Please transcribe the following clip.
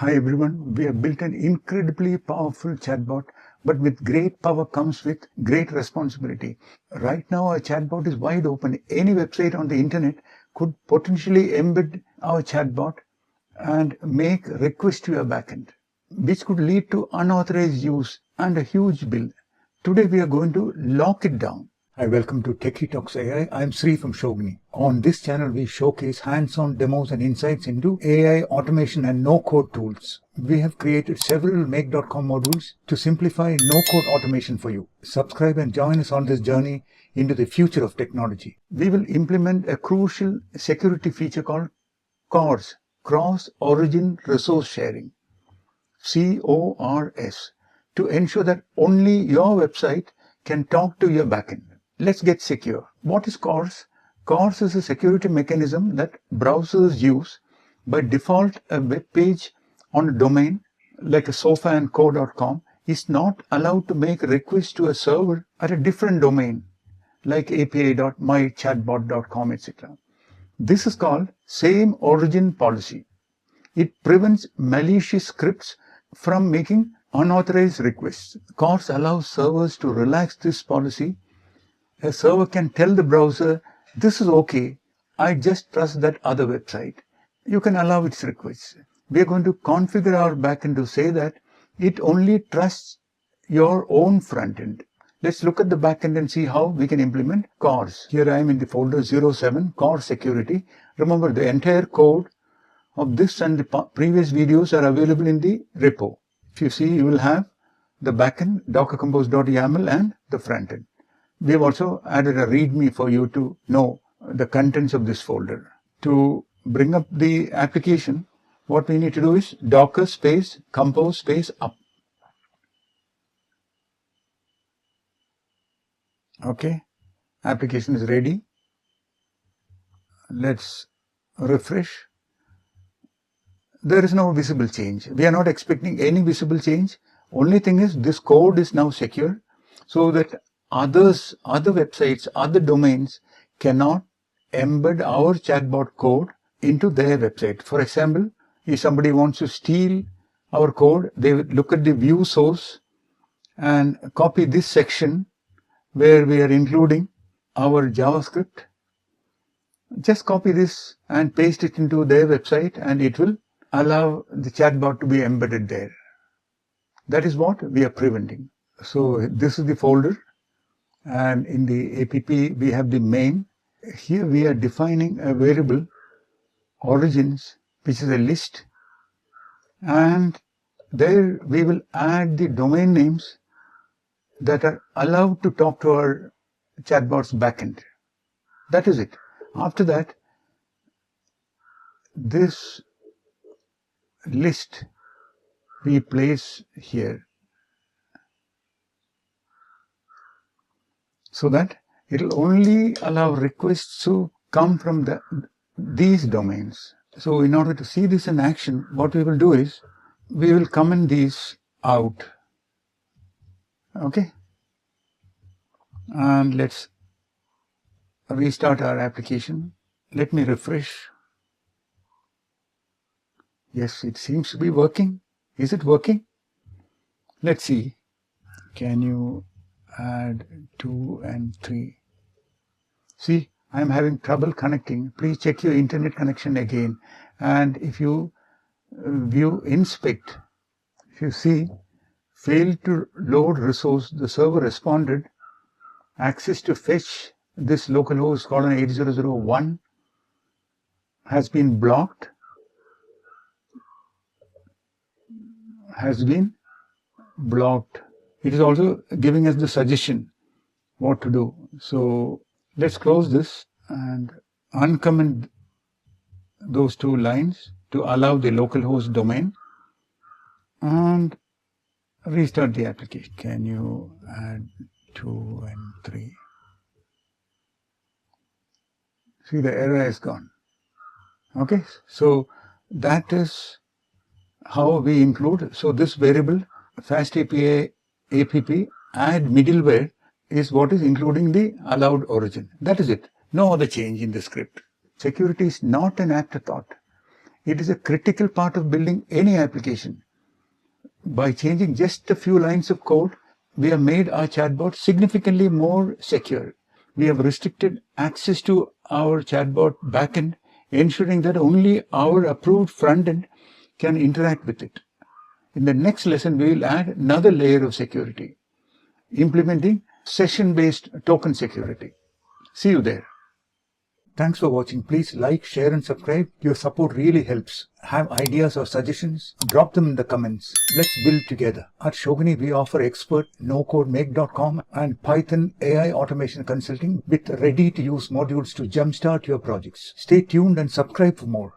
Hi everyone, we have built an incredibly powerful chatbot, but with great power comes with great responsibility. Right now our chatbot is wide open. Any website on the internet could potentially embed our chatbot and make requests to your backend, which could lead to unauthorized use and a huge bill. Today we are going to lock it down. Hi, welcome to Techie Talks AI. I'm Sri from Shogini. On this channel, we showcase hands-on demos and insights into AI automation and no-code tools. We have created several make.com modules to simplify no-code automation for you. Subscribe and join us on this journey into the future of technology. We will implement a crucial security feature called CORS, Cross-Origin Resource Sharing, CORS, to ensure that only your website can talk to your backend. Let's get secure. What is CORS? CORS is a security mechanism that browsers use. By default, a web page on a domain like a sofaandco.com is not allowed to make requests to a server at a different domain like api.mychatbot.com, etc. This is called same origin policy. It prevents malicious scripts from making unauthorized requests. CORS allows servers to relax this policy. A server can tell the browser, this is okay, I just trust that other website. You can allow its requests. We are going to configure our backend to say that it only trusts your own front end. Let's look at the backend and see how we can implement CORS. Here I am in the folder 07, CORS Security. Remember, the entire code of this and the previous videos are available in the repo. If you see, you will have the backend, dockercompose.yaml, and the front end. We have also added a README for you to know the contents of this folder. To bring up the application, what we need to do is docker space compose space up. Okay, application is ready. Let's refresh. There is no visible change. We are not expecting any visible change. Only thing is this code is now secure so that other websites, other domains cannot embed our chatbot code into their website. For example, if somebody wants to steal our code, they would look at the view source and copy this section where we are including our JavaScript. Just copy this and paste it into their website and it will allow the chatbot to be embedded there. That is what we are preventing. So this is the folder. And in the app, we have the main. Here we are defining a variable origins, which is a list. And there we will add the domain names that are allowed to talk to our chatbot's backend. That is it. After that, this list we place here, so that it will only allow requests to come from these domains. So in order to see this in action, what we will do is we will comment these out. Okay, and let's restart our application. Let me refresh. Yes, it seems to be working. Is it working? Let's see. Can you add 2 and 3? See, I am having trouble connecting. Please check your internet connection again. And if you view inspect, if you see failed to load resource, the server responded, access to fetch this localhost colon 8001 has been blocked, It is also giving us the suggestion what to do. So let's close this and uncomment those 2 lines to allow the localhost domain and restart the application. Can you add 2 and 3? See, the error is gone. Okay, so that is how we include. So this variable fast API app add middleware is what is including the allowed origin. That is it. No other change in the script. Security is not an afterthought. It is a critical part of building any application. By changing just a few lines of code, we have made our chatbot significantly more secure. We have restricted access to our chatbot backend, ensuring that only our approved front-end can interact with it. In the next lesson, we will add another layer of security, implementing session-based token security. See you there. Thanks for watching. Please like, share and subscribe. Your support really helps. Have ideas or suggestions? Drop them in the comments. Let's build together. At Shogini, we offer expert NoCodeMake.com and Python AI automation consulting with ready-to-use modules to jumpstart your projects. Stay tuned and subscribe for more.